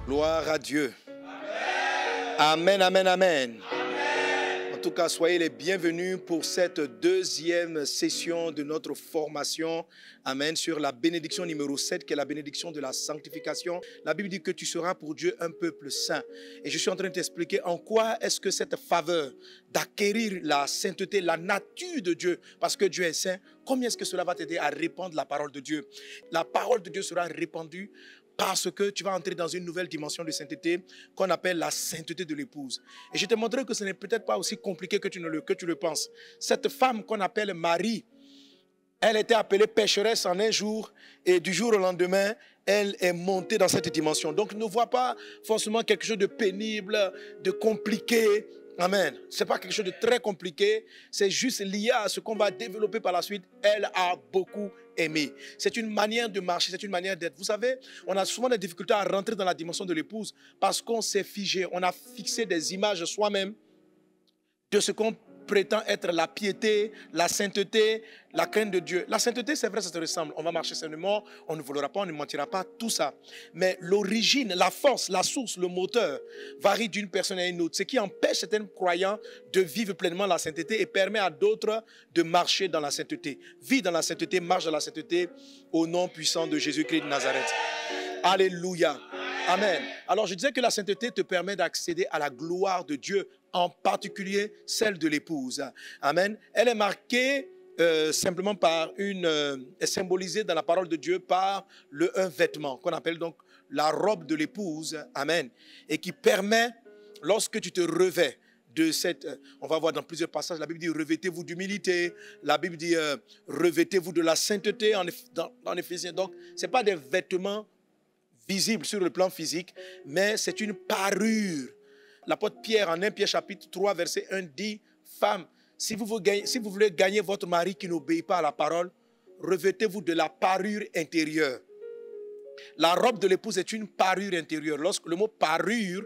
Gloire à Dieu. Amen, amen, amen. En tout cas, soyez les bienvenus pour cette deuxième session de notre formation. Amen. Sur la bénédiction numéro 7, qui est la bénédiction de la sanctification. La Bible dit que tu seras pour Dieu un peuple saint. Et je suis en train de t'expliquer en quoi est-ce que cette faveur d'acquérir la sainteté, la nature de Dieu, parce que Dieu est saint, combien est-ce que cela va t'aider à répandre la parole de Dieu? La parole de Dieu sera répandue parce que tu vas entrer dans une nouvelle dimension de sainteté qu'on appelle la sainteté de l'épouse. Et je te montrerai que ce n'est peut-être pas aussi compliqué que tu le penses. Cette femme qu'on appelle Marie, elle était appelée pécheresse en un jour et du jour au lendemain, elle est montée dans cette dimension. Donc ne vois pas forcément quelque chose de pénible, de compliqué. Amen. Ce n'est pas quelque chose de très compliqué, c'est juste lié à ce qu'on va développer par la suite. Elle a beaucoup aimé. C'est une manière de marcher, c'est une manière d'être. Vous savez, on a souvent des difficultés à rentrer dans la dimension de l'épouse parce qu'on s'est figé, on a fixé des images soi-même de ce qu'on prétend être la piété, la sainteté, la crainte de Dieu. La sainteté, c'est vrai, ça se ressemble. On va marcher sainement, on ne volera pas, on ne mentira pas, tout ça. Mais l'origine, la force, la source, le moteur varie d'une personne à une autre. Ce qui empêche certains croyants de vivre pleinement la sainteté et permet à d'autres de marcher dans la sainteté. Vis dans la sainteté, marche dans la sainteté au nom puissant de Jésus-Christ de Nazareth. Alléluia. Amen. Alors je disais que la sainteté te permet d'accéder à la gloire de Dieu, en particulier celle de l'épouse. Amen. Elle est marquée simplement par est symbolisée dans la parole de Dieu par un vêtement qu'on appelle donc la robe de l'épouse. Amen. Et qui permet, lorsque tu te revêts de cette, on va voir dans plusieurs passages, la Bible dit revêtez-vous d'humilité, la Bible dit revêtez-vous de la sainteté en Éphésiens. Donc ce n'est pas des vêtements visible sur le plan physique, mais c'est une parure. L'apôtre Pierre, en 1 Pierre chapitre 3, verset 1, dit, femme, si vous voulez gagner votre mari qui n'obéit pas à la parole, revêtez-vous de la parure intérieure. La robe de l'épouse est une parure intérieure. Lorsque le mot parure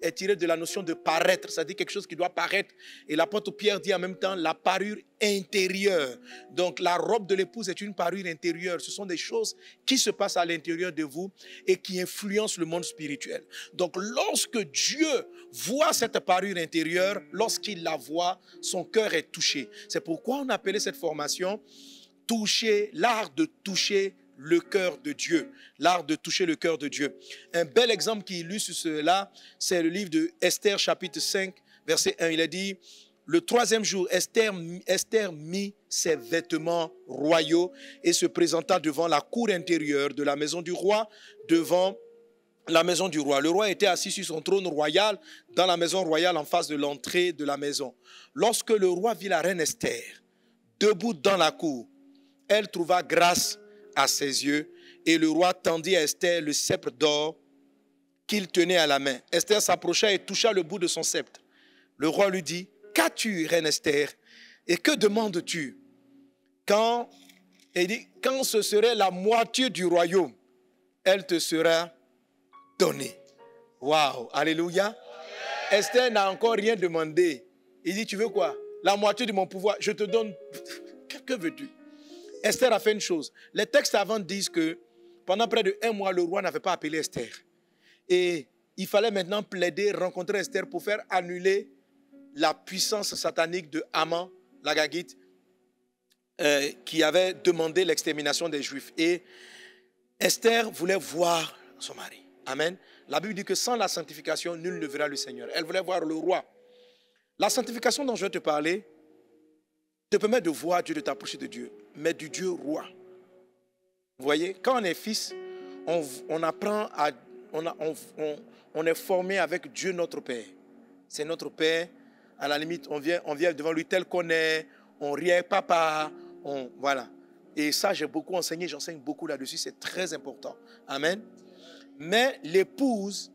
est tiré de la notion de paraître, c'est-à-dire quelque chose qui doit paraître. Et l'apôtre Pierre dit en même temps la parure intérieure. Donc la robe de l'épouse est une parure intérieure. Ce sont des choses qui se passent à l'intérieur de vous et qui influencent le monde spirituel. Donc lorsque Dieu voit cette parure intérieure, lorsqu'il la voit, son cœur est touché. C'est pourquoi on appelait cette formation toucher, l'art de toucher le cœur de Dieu, l'art de toucher le cœur de Dieu. Un bel exemple qui illustre cela, c'est le livre de Esther, chapitre 5, verset 1. Il a dit, le 3e jour, Esther mit ses vêtements royaux et se présenta devant la cour intérieure de la maison du roi, devant la maison du roi. Le roi était assis sur son trône royal, dans la maison royale, en face de l'entrée de la maison. Lorsque le roi vit la reine Esther, debout dans la cour, elle trouva grâce à ses yeux, et le roi tendit à Esther le sceptre d'or qu'il tenait à la main. Esther s'approcha et toucha le bout de son sceptre. Le roi lui dit, qu'as-tu, reine Esther, et que demandes-tu? Quand ce serait la moitié du royaume, elle te sera donnée. Waouh, alléluia. Esther n'a encore rien demandé. Il dit, tu veux quoi? La moitié de mon pouvoir, je te donne. Que veux-tu? Esther a fait une chose. Les textes avant disent que pendant près de 1 mois, le roi n'avait pas appelé Esther. Et il fallait maintenant plaider, rencontrer Esther pour faire annuler la puissance satanique de Haman, l'Agagite, qui avait demandé l'extermination des Juifs. Et Esther voulait voir son mari. Amen. La Bible dit que sans la sanctification, nul ne verra le Seigneur. Elle voulait voir le roi. La sanctification dont je vais te parler te permet de voir Dieu, de t'approcher de Dieu, mais du Dieu roi. Vous voyez, quand on est fils, on apprend on est formé avec Dieu notre Père. C'est notre Père. À la limite, on vient devant lui tel qu'on est, on rit avec papa, voilà. Et ça, j'ai beaucoup enseigné, j'enseigne beaucoup là-dessus, c'est très important. Amen. Mais l'épouse,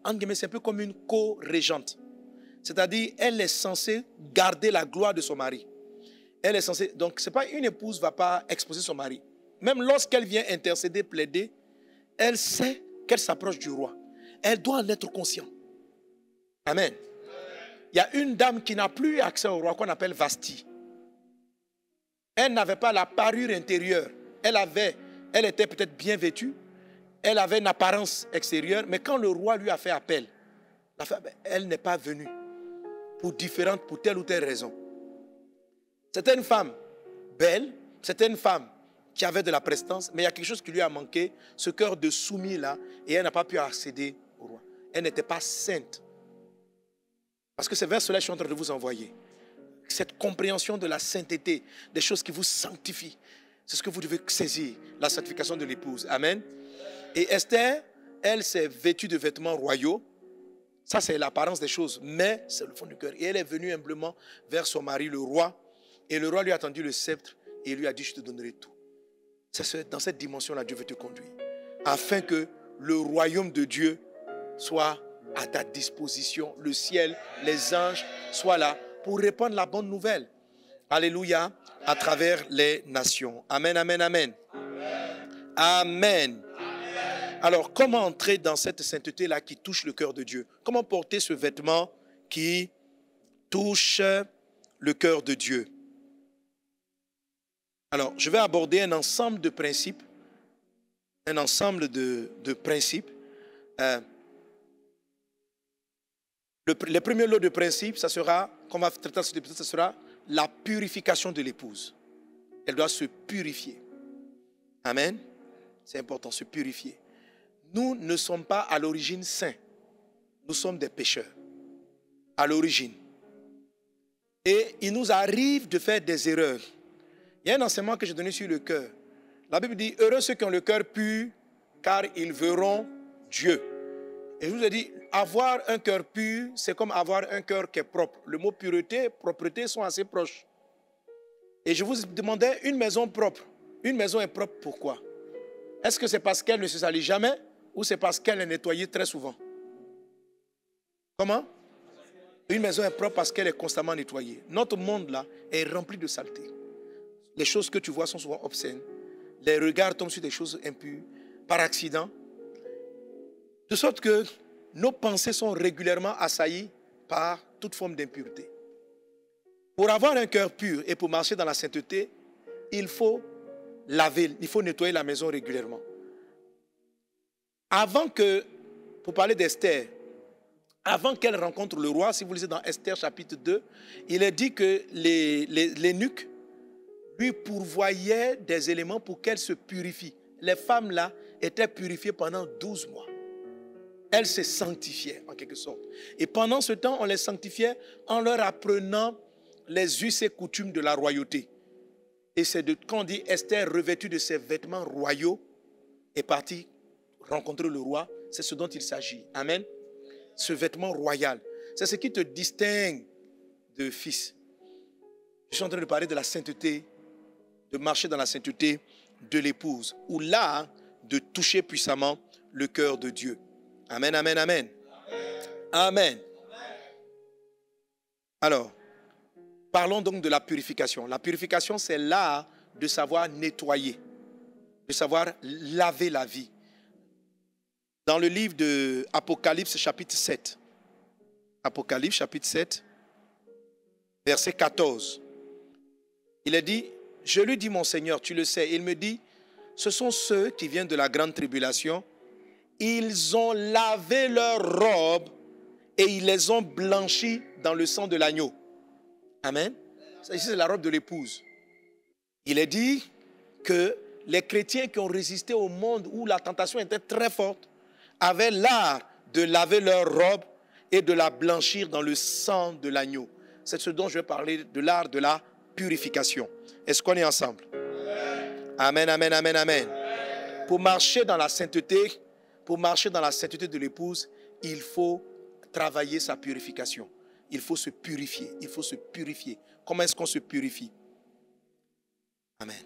entre guillemets, c'est un peu comme une co-régente. C'est-à-dire, elle est censée garder la gloire de son mari. Elle est censée, donc c'est pas une épouse ne va pas exposer son mari. Même lorsqu'elle vient intercéder, plaider, elle sait qu'elle s'approche du roi. Elle doit en être consciente. Amen. Il y a une dame qui n'a plus accès au roi qu'on appelle Vasti. Elle n'avait pas la parure intérieure. Elle était peut-être bien vêtue, elle avait une apparence extérieure, mais quand le roi lui a fait appel, elle n'est pas venue pour telle ou telle raison. C'était une femme belle, c'était une femme qui avait de la prestance, mais il y a quelque chose qui lui a manqué, ce cœur de soumis là, et elle n'a pas pu accéder au roi. Elle n'était pas sainte. Parce que c'est vers cela que je suis en train de vous envoyer. Cette compréhension de la sainteté, des choses qui vous sanctifient, c'est ce que vous devez saisir, la sanctification de l'épouse. Amen. Et Esther, elle s'est vêtue de vêtements royaux. Ça, c'est l'apparence des choses, mais c'est le fond du cœur. Et elle est venue humblement vers son mari, le roi, et le roi lui a tendu le sceptre et lui a dit, je te donnerai tout. C'est dans cette dimension-là que Dieu veut te conduire, afin que le royaume de Dieu soit à ta disposition. Le ciel, les anges soient là pour répandre la bonne nouvelle. Alléluia, à travers les nations. Amen, amen, amen. Amen. Amen. Alors, comment entrer dans cette sainteté-là qui touche le cœur de Dieu? Comment porter ce vêtement qui touche le cœur de Dieu? Alors, je vais aborder un ensemble de principes. Un ensemble de principes. Les premiers lots de principes, ça sera, qu'on va traiter cet épisode, ça sera la purification de l'épouse. Elle doit se purifier. Amen. C'est important, se purifier. Nous ne sommes pas à l'origine saints. Nous sommes des pécheurs. À l'origine. Et il nous arrive de faire des erreurs. Il y a un enseignement que j'ai donné sur le cœur. La Bible dit, heureux ceux qui ont le cœur pur, car ils verront Dieu. Et je vous ai dit, avoir un cœur pur, c'est comme avoir un cœur qui est propre. Le mot pureté, propreté sont assez proches. Et je vous demandais, une maison propre. Une maison est propre, pourquoi? Est-ce que c'est parce qu'elle ne se salit jamais ou c'est parce qu'elle est nettoyée très souvent? Comment? Une maison est propre parce qu'elle est constamment nettoyée. Notre monde là est rempli de saleté. Les choses que tu vois sont souvent obscènes. Les regards tombent sur des choses impures, par accident. De sorte que nos pensées sont régulièrement assaillies par toute forme d'impureté. Pour avoir un cœur pur et pour marcher dans la sainteté, il faut laver, il faut nettoyer la maison régulièrement. Pour parler d'Esther, avant qu'elle rencontre le roi, si vous lisez dans Esther chapitre 2, il est dit que l'eunuque lui pourvoyait des éléments pour qu'elle se purifie. Les femmes là étaient purifiées pendant 12 mois. Elles se sanctifiaient en quelque sorte. Et pendant ce temps, on les sanctifiait en leur apprenant les us et coutumes de la royauté. Et c'est quand on dit Esther revêtue de ses vêtements royaux est partie rencontrer le roi, c'est ce dont il s'agit. Amen. Ce vêtement royal, c'est ce qui te distingue de fils. Je suis en train de parler de la sainteté, de marcher dans la sainteté de l'épouse, ou là, de toucher puissamment le cœur de Dieu. Amen, amen, amen. Amen. Alors, parlons donc de la purification. La purification, c'est l'art de savoir nettoyer, de savoir laver la vie. Dans le livre de Apocalypse chapitre 7, Apocalypse chapitre 7, verset 14, il est dit, je lui dis mon Seigneur, tu le sais, il me dit, ce sont ceux qui viennent de la grande tribulation, ils ont lavé leurs robes et ils les ont blanchis dans le sang de l'agneau. Amen. Ici, c'est la robe de l'épouse. Il est dit que les chrétiens qui ont résisté au monde où la tentation était très forte avaient l'art de laver leur robe et de la blanchir dans le sang de l'agneau. C'est ce dont je vais parler, de l'art de la purification. Est-ce qu'on est ensemble? Amen, amen, amen, amen. Pour marcher dans la sainteté, de l'épouse, il faut travailler sa purification. Il faut se purifier. Il faut se purifier. Comment est-ce qu'on se purifie? Amen.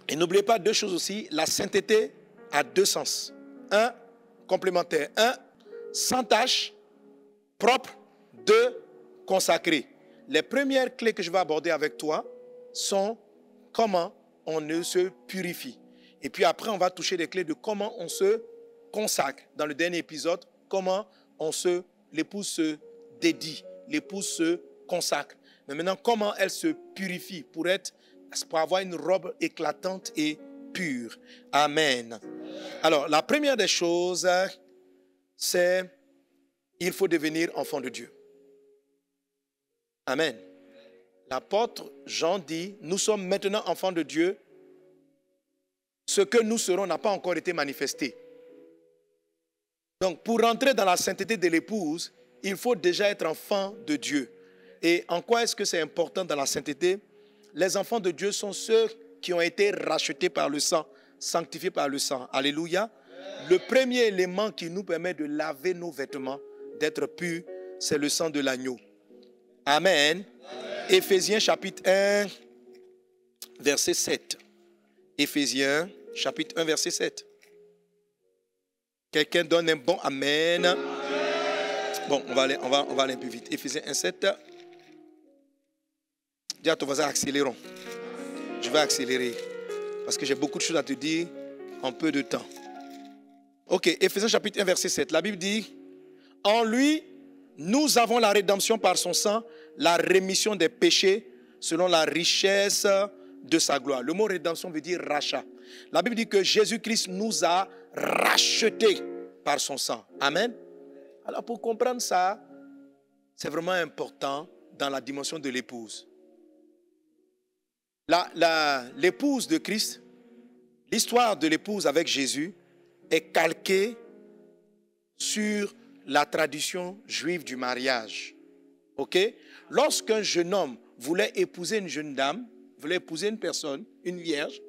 Et n'oubliez pas deux choses aussi. La sainteté a deux sens. Un, complémentaire. Un, sans tache, propre. Deux, consacré. Les premières clés que je vais aborder avec toi sont comment on se purifie. Et puis après, on va toucher les clés de comment on se consacre. Dans le dernier épisode, comment l'épouse se dédie, l'épouse se consacre. Mais maintenant, comment elle se purifie pour avoir une robe éclatante et pure. Amen. Alors, la première des choses, c'est il faut devenir enfant de Dieu. Amen. L'apôtre Jean dit, nous sommes maintenant enfants de Dieu. Ce que nous serons n'a pas encore été manifesté. Donc, pour rentrer dans la sainteté de l'épouse, il faut déjà être enfant de Dieu. Et en quoi est-ce que c'est important dans la sainteté? Les enfants de Dieu sont ceux qui ont été rachetés par le sang, sanctifiés par le sang. Alléluia. Le premier élément qui nous permet de laver nos vêtements, d'être purs, c'est le sang de l'agneau. Amen. Éphésiens chapitre 1, verset 7. Éphésiens chapitre 1, verset 7. Quelqu'un donne un bon amen. Bon, on va aller un peu vite. Éphésiens 1, 7. Dis à ton voisin, accélérons. Je vais accélérer. Parce que j'ai beaucoup de choses à te dire en peu de temps. Ok, Éphésiens chapitre 1, verset 7. La Bible dit, en lui, nous avons la rédemption par son sang, la rémission des péchés selon la richesse de sa gloire. Le mot rédemption veut dire rachat. La Bible dit que Jésus-Christ nous a rachetés par son sang. Amen. Alors pour comprendre ça, c'est vraiment important dans la dimension de l'épouse. L'épouse de Christ, l'histoire de l'épouse avec Jésus est calquée sur la tradition juive du mariage. Ok? Lorsqu'un jeune homme voulait épouser une jeune dame, voulait épouser une personne, une vierge,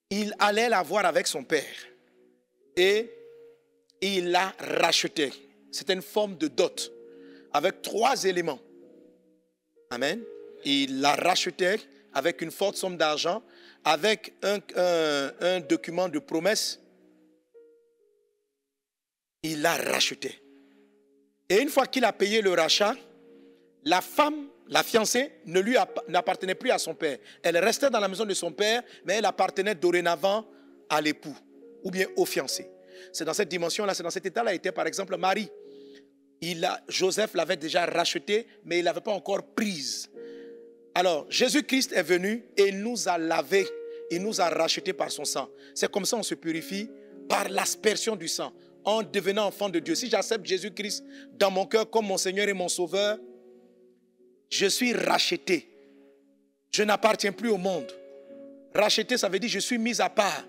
il allait la voir avec son père et il la rachetait. C'était une forme de dot avec 3 éléments. Amen. Il la rachetait avec une forte somme d'argent, avec un document de promesse. Il la rachetait. Et une fois qu'il a payé le rachat, la femme, la fiancée, n'appartenait plus à son père. Elle restait dans la maison de son père, mais elle appartenait dorénavant à l'époux ou bien au fiancé. C'est dans cette dimension-là, c'est dans cet état-là était par exemple Marie. Joseph l'avait déjà rachetée, mais il ne l'avait pas encore prise. Alors, Jésus-Christ est venu et il nous a lavés, il nous a rachetés par son sang. C'est comme ça qu'on se purifie par l'aspersion du sang, en devenant enfant de Dieu. Si j'accepte Jésus-Christ dans mon cœur comme mon Seigneur et mon Sauveur, je suis racheté. Je n'appartiens plus au monde. Racheté, ça veut dire je suis mis à part.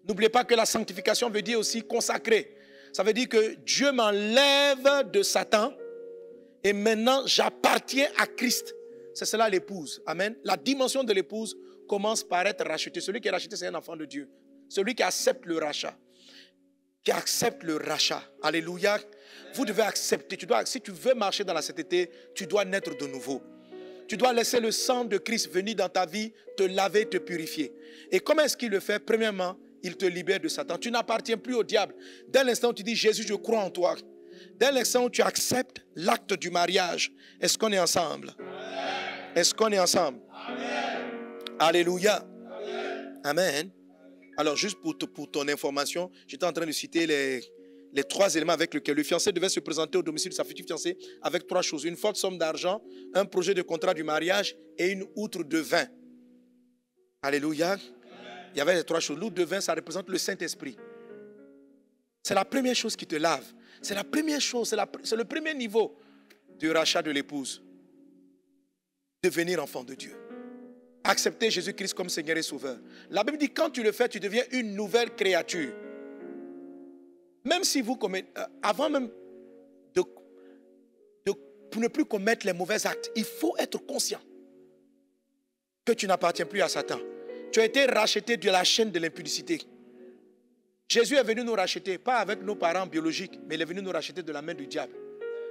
N'oubliez pas que la sanctification veut dire aussi consacré. Ça veut dire que Dieu m'enlève de Satan et maintenant j'appartiens à Christ. C'est cela l'épouse. Amen. La dimension de l'épouse commence par être racheté. Celui qui est racheté, c'est un enfant de Dieu. Celui qui accepte le rachat. Qui accepte le rachat. Alléluia. Vous devez accepter. Si tu veux marcher dans la sainteté, tu dois naître de nouveau. Tu dois laisser le sang de Christ venir dans ta vie, te laver, te purifier. Et comment est-ce qu'il le fait? Premièrement, il te libère de Satan. Tu n'appartiens plus au diable. Dès l'instant où tu dis, Jésus, je crois en toi. Dès l'instant où tu acceptes l'acte du mariage, est-ce qu'on est ensemble? Est-ce qu'on est ensemble? Amen. Alléluia. Amen. Amen. Alors, juste pour ton information, j'étais en train de citer les 3 éléments avec lesquels le fiancé devait se présenter au domicile de sa future fiancée avec 3 choses. Une forte somme d'argent, un projet de contrat du mariage et une outre de vin. Alléluia. Amen. Il y avait les 3 choses. L'outre de vin, ça représente le Saint-Esprit. C'est la première chose qui te lave. C'est la première chose, c'est le premier niveau du rachat de l'épouse. Devenir enfant de Dieu. Accepter Jésus-Christ comme Seigneur et Sauveur. La Bible dit quand tu le fais, tu deviens une nouvelle créature. Même si vous commettez, avant même pour ne plus commettre les mauvais actes, il faut être conscient que tu n'appartiens plus à Satan. Tu as été racheté de la chaîne de l'impudicité. Jésus est venu nous racheter, pas avec nos parents biologiques, mais il est venu nous racheter de la main du diable.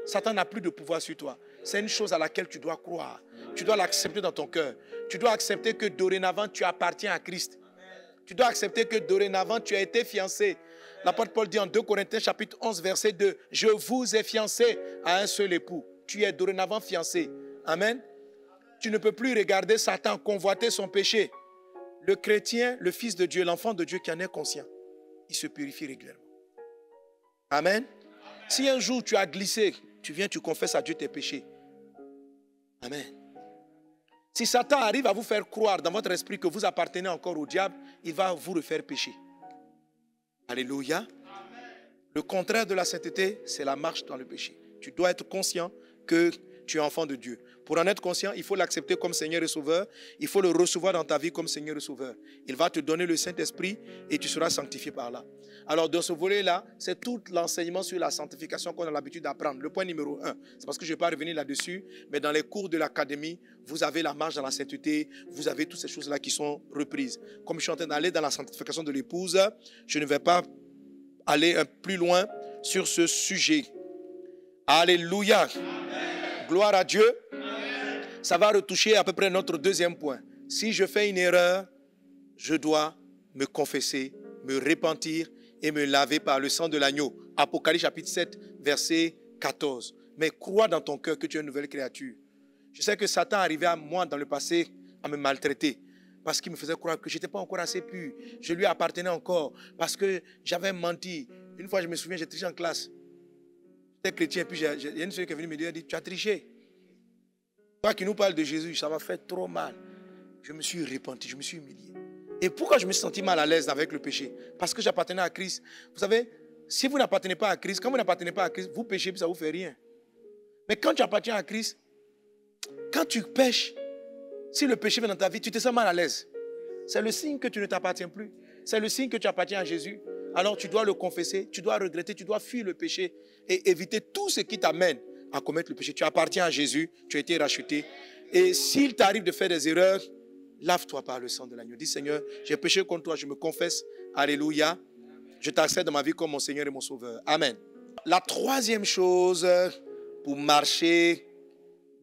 Satan n'a plus de pouvoir sur toi. C'est une chose à laquelle tu dois croire. Tu dois l'accepter dans ton cœur. Tu dois accepter que dorénavant, tu appartiens à Christ. Tu dois accepter que dorénavant, tu as été fiancé. L'apôtre Paul dit en 2 Corinthiens chapitre 11, verset 2, « Je vous ai fiancé à un seul époux. » Tu es dorénavant fiancé. Amen. Tu ne peux plus regarder Satan convoiter son péché. Le chrétien, le fils de Dieu, l'enfant de Dieu qui en est conscient, il se purifie régulièrement. Amen. Si un jour tu as glissé, tu viens, tu confesses à Dieu tes péchés. Amen. Si Satan arrive à vous faire croire dans votre esprit que vous appartenez encore au diable, il va vous refaire pécher. Alléluia. Le contraire de la sainteté, c'est la marche dans le péché. Tu dois être conscient que tu es enfant de Dieu. Pour en être conscient, il faut l'accepter comme Seigneur et Sauveur. Il faut le recevoir dans ta vie comme Seigneur et Sauveur. Il va te donner le Saint-Esprit et tu seras sanctifié par là. Alors, dans ce volet-là, c'est tout l'enseignement sur la sanctification qu'on a l'habitude d'apprendre. Le point numéro 1, c'est parce que je ne vais pas revenir là-dessus, mais dans les cours de l'académie, vous avez la marche dans la sainteté, vous avez toutes ces choses-là qui sont reprises. Comme je suis en train d'aller dans la sanctification de l'épouse, je ne vais pas aller un plus loin sur ce sujet. Alléluia. Amen. Gloire à Dieu. Amen. Ça va retoucher à peu près notre deuxième point. Si je fais une erreur, je dois me confesser, me repentir et me laver par le sang de l'agneau. Apocalypse chapitre 7, verset 14. Mais crois dans ton cœur que tu es une nouvelle créature. Je sais que Satan arrivait à moi dans le passé à me maltraiter. Parce qu'il me faisait croire que je n'étais pas encore assez pur. Je lui appartenais encore. Parce que j'avais menti. Une fois, je me souviens, j'ai triché en classe. J'étais chrétien. Puis il y a une fille qui est venue me dire, elle dit, tu as triché. Toi qui nous parles de Jésus, ça m'a fait trop mal. Je me suis repenti, je me suis humilié. Et pourquoi je me suis senti mal à l'aise avec le péché? Parce que j'appartenais à Christ. Vous savez, si vous n'appartenez pas à Christ, quand vous n'appartenez pas à Christ, vous péchez, puis ça ne vous fait rien. Mais quand tu appartiens à Christ, quand tu pêches, si le péché vient dans ta vie, tu te sens mal à l'aise. C'est le signe que tu ne t'appartiens plus. C'est le signe que tu appartiens à Jésus. Alors tu dois le confesser, tu dois regretter, tu dois fuir le péché et éviter tout ce qui t'amène à commettre le péché. Tu appartiens à Jésus, tu as été racheté. Et s'il t'arrive de faire des erreurs, lave-toi par le sang de l'agneau. Dis Seigneur, j'ai péché contre toi, je me confesse. Alléluia. Je t'accepte dans ma vie comme mon Seigneur et mon Sauveur. Amen. La troisième chose pour marcher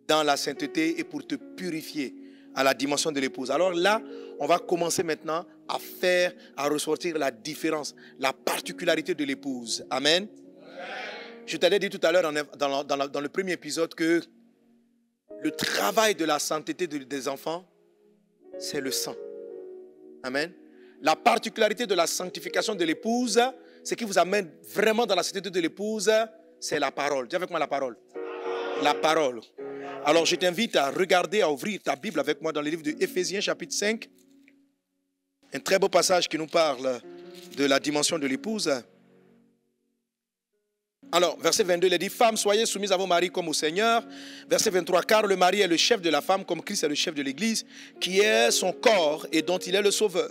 dans la sainteté et pour te purifier à la dimension de l'épouse. Alors là, on va commencer maintenant à ressortir la différence, la particularité de l'épouse. Amen. Je t'avais dit tout à l'heure dans le premier épisode que le travail de la sainteté des enfants, c'est le sang. Amen. La particularité de la sanctification de l'épouse, ce qui vous amène vraiment dans la sainteté de l'épouse, c'est la parole. Dis avec moi la parole. La parole. Alors, je t'invite à regarder, à ouvrir ta Bible avec moi dans le livre de Éphésiens, chapitre 5. Un très beau passage qui nous parle de la dimension de l'épouse. Alors, verset 22, il dit, « Femmes, soyez soumises à vos maris comme au Seigneur. » Verset 23, « Car le mari est le chef de la femme, comme Christ est le chef de l'Église, qui est son corps et dont il est le sauveur. »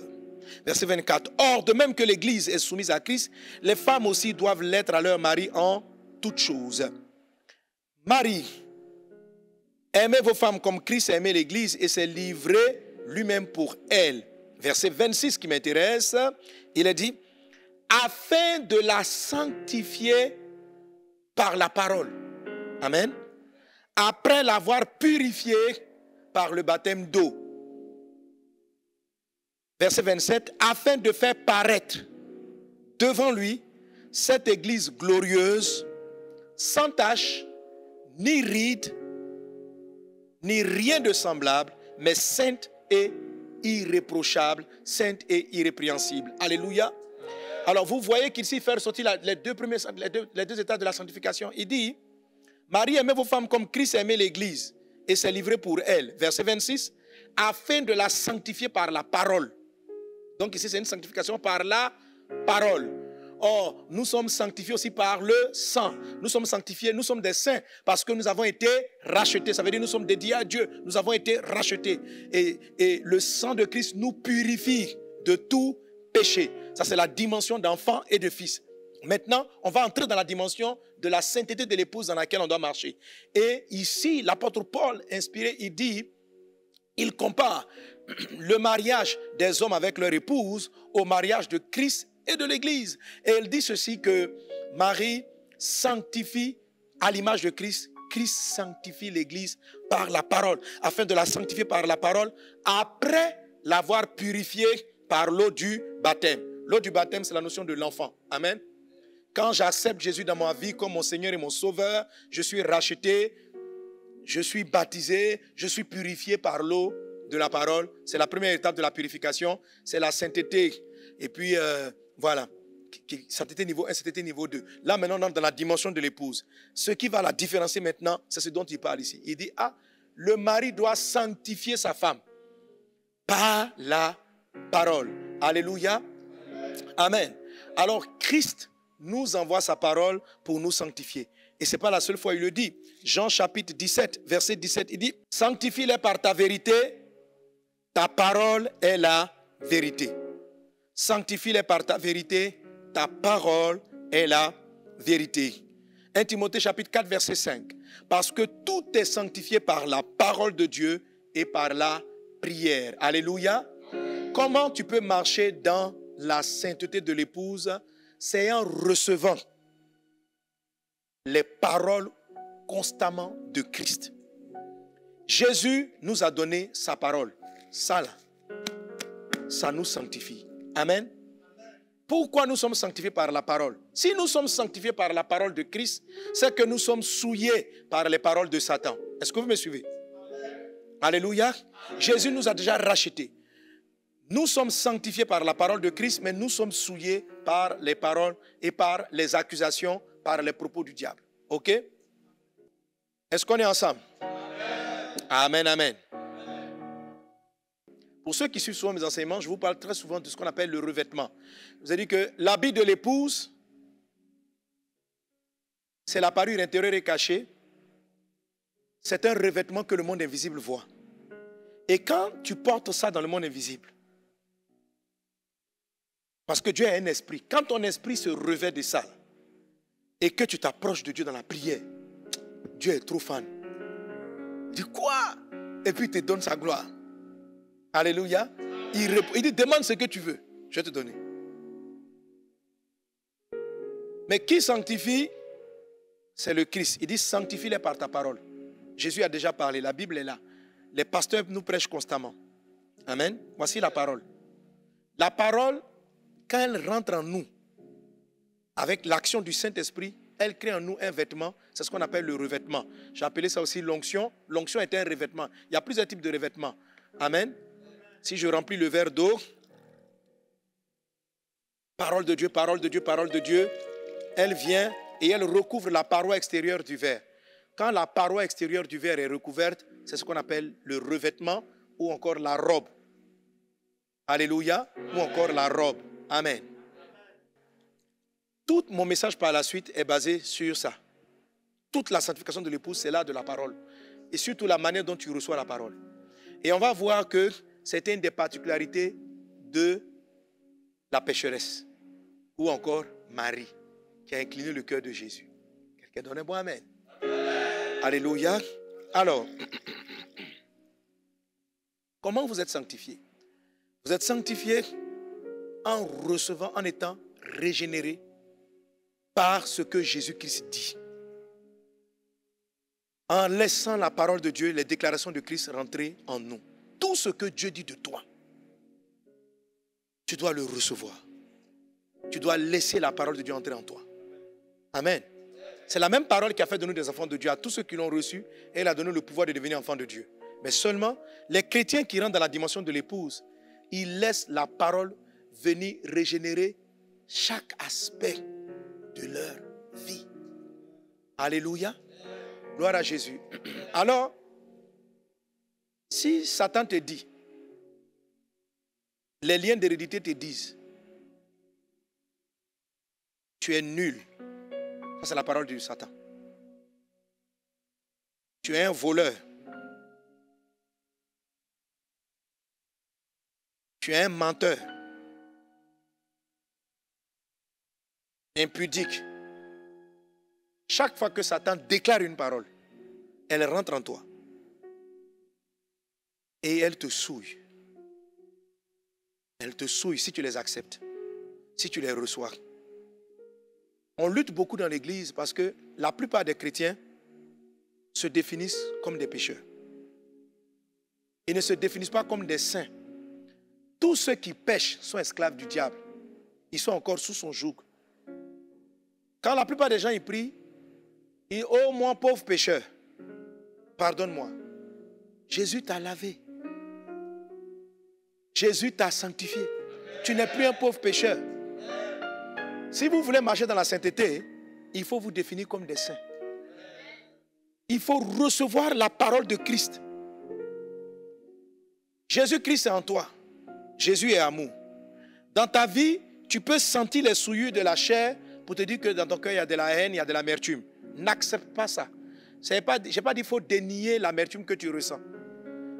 Verset 24, « Or, de même que l'Église est soumise à Christ, les femmes aussi doivent l'être à leur mari en toutes choses. Marie, aimez vos femmes comme Christ a aimé l'Église et s'est livré lui-même pour elle. » Verset 26 qui m'intéresse, il a dit, « Afin de la sanctifier par la parole. » Amen. Après l'avoir purifiée par le baptême d'eau. Verset 27, « Afin de faire paraître devant lui cette Église glorieuse, sans tache, ni ride, ni rien de semblable, mais sainte et irréprochable, sainte et irrépréhensible. » Alléluia. Alors vous voyez qu'ici, faire sortir les deux états de la sanctification. Il dit, Marie, aimez vos femmes comme Christ a aimé l'Église et s'est livré pour elle. Verset 26, afin de la sanctifier par la parole. Donc ici, c'est une sanctification par la parole. Or, nous sommes sanctifiés aussi par le sang. Nous sommes sanctifiés, nous sommes des saints parce que nous avons été rachetés. Ça veut dire que nous sommes dédiés à Dieu. Nous avons été rachetés. Et le sang de Christ nous purifie de tout péché. Ça, c'est la dimension d'enfant et de fils. Maintenant, on va entrer dans la dimension de la sainteté de l'épouse dans laquelle on doit marcher. Et ici, l'apôtre Paul, inspiré, il compare le mariage des hommes avec leur épouse au mariage de Christ et de l'Église. Et il dit ceci que Marie sanctifie à l'image de Christ. Christ sanctifie l'Église par la parole, afin de la sanctifier par la parole, après l'avoir purifiée par l'eau du baptême. L'eau du baptême, c'est la notion de l'enfant. Amen. Quand j'accepte Jésus dans ma vie comme mon Seigneur et mon Sauveur, je suis racheté, je suis baptisé, je suis purifié par l'eau de la parole. C'est la première étape de la purification, c'est la sainteté. Et puis, voilà, sainteté niveau 1, sainteté niveau 2. Là, maintenant, on entre dans la dimension de l'épouse. Ce qui va la différencier maintenant, c'est ce dont il parle ici. Il dit, le mari doit sanctifier sa femme par la parole. Alléluia. Amen. Alors Christ nous envoie sa parole pour nous sanctifier. Et ce n'est pas la seule fois il le dit. Jean chapitre 17, verset 17, il dit « Sanctifie-les par ta vérité, ta parole est la vérité. » Sanctifie-les par ta vérité, ta parole est la vérité. 1 Timothée chapitre 4, verset 5. Parce que tout est sanctifié par la parole de Dieu et par la prière. Alléluia. Comment tu peux marcher dans la sainteté de l'épouse? C'est en recevant les paroles constamment de Christ. Jésus nous a donné sa parole. Ça là, ça nous sanctifie. Amen. Pourquoi nous sommes sanctifiés par la parole? Si nous sommes sanctifiés par la parole de Christ, c'est que nous sommes souillés par les paroles de Satan. Est-ce que vous me suivez? Alléluia. Jésus nous a déjà rachetés. Nous sommes sanctifiés par la parole de Christ, mais nous sommes souillés par les paroles et par les accusations, par les propos du diable. OK? Est-ce qu'on est ensemble? Amen, amen. Pour ceux qui suivent souvent mes enseignements, je vous parle très souvent de ce qu'on appelle le revêtement. Vous avez dit que l'habit de l'épouse, c'est la parure intérieure et cachée. C'est un revêtement que le monde invisible voit. Et quand tu portes ça dans le monde invisible, parce que Dieu est un esprit, quand ton esprit se revêt de ça, et que tu t'approches de Dieu dans la prière, Dieu est trop fan. Il dit quoi? Et puis il te donne sa gloire. Alléluia. Il dit, demande ce que tu veux, je vais te donner. Mais qui sanctifie? C'est le Christ. Il dit, sanctifie-les par ta parole. Jésus a déjà parlé, la Bible est là. Les pasteurs nous prêchent constamment. Amen. Voici la parole. La parole, quand elle rentre en nous, avec l'action du Saint-Esprit, elle crée en nous un vêtement. C'est ce qu'on appelle le revêtement. J'ai appelé ça aussi l'onction. L'onction est un revêtement. Il y a plusieurs types de revêtements. Amen. Si je remplis le verre d'eau, parole de Dieu, parole de Dieu, parole de Dieu, elle vient et elle recouvre la paroi extérieure du verre. Quand la paroi extérieure du verre est recouverte, c'est ce qu'on appelle le revêtement ou encore la robe. Alléluia, ou encore la robe. Amen. Tout mon message par la suite est basé sur ça. Toute la sanctification de l'épouse, c'est là de la parole. Et surtout la manière dont tu reçois la parole. Et on va voir que c'était une des particularités de la pécheresse. Ou encore Marie, qui a incliné le cœur de Jésus. Quelqu'un donne un bon amen. Alléluia. Alors, comment vous êtes sanctifiés? Vous êtes sanctifiés en recevant, en étant régénérés par ce que Jésus-Christ dit. En laissant la parole de Dieu, les déclarations de Christ rentrer en nous. Tout ce que Dieu dit de toi, tu dois le recevoir. Tu dois laisser la parole de Dieu entrer en toi. Amen. C'est la même parole qui a fait de nous des enfants de Dieu à tous ceux qui l'ont reçu et elle a donné le pouvoir de devenir enfants de Dieu. Mais seulement les chrétiens qui rentrent dans la dimension de l'épouse, ils laissent la parole venir régénérer chaque aspect de leur vie. Alléluia. Gloire à Jésus. Alors, si Satan te dit, les liens d'hérédité te disent, tu es nul. Ça, c'est la parole de Satan. Tu es un voleur. Tu es un menteur. Impudique. Chaque fois que Satan déclare une parole, elle rentre en toi. Et elle te souille. Elle te souille si tu les acceptes, si tu les reçois. On lutte beaucoup dans l'église parce que la plupart des chrétiens se définissent comme des pécheurs. Ils ne se définissent pas comme des saints. Tous ceux qui pêchent sont esclaves du diable. Ils sont encore sous son joug. Quand la plupart des gens y prient, ils disent, oh mon pauvre pécheur, pardonne-moi. Jésus t'a lavé. Jésus t'a sanctifié. Tu n'es plus un pauvre pécheur. Si vous voulez marcher dans la sainteté, il faut vous définir comme des saints. Il faut recevoir la parole de Christ. Jésus-Christ est en toi. Jésus est amour. Dans ta vie, Tu peux sentir les souillures de la chair pour te dire que dans ton cœur, il y a de la haine, il y a de l'amertume. N'accepte pas ça. Je n'ai pas dit qu'il faut dénier l'amertume que tu ressens.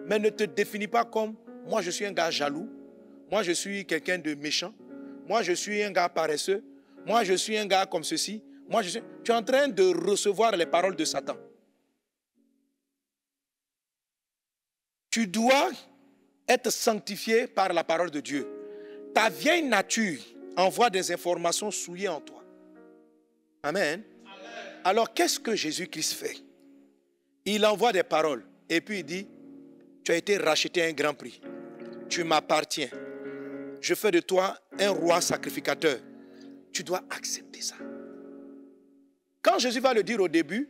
Mais ne te définis pas comme moi je suis un gars jaloux, moi je suis quelqu'un de méchant, moi je suis un gars paresseux, moi je suis un gars comme ceci. Tu es en train de recevoir les paroles de Satan. Tu dois être sanctifié par la parole de Dieu. Ta vieille nature envoie des informations souillées en toi. Amen. Alors qu'est-ce que Jésus-Christ fait? Il envoie des paroles et puis il dit, tu as été racheté à un grand prix. Tu m'appartiens. Je fais de toi un roi sacrificateur. Tu dois accepter ça. Quand Jésus va le dire au début,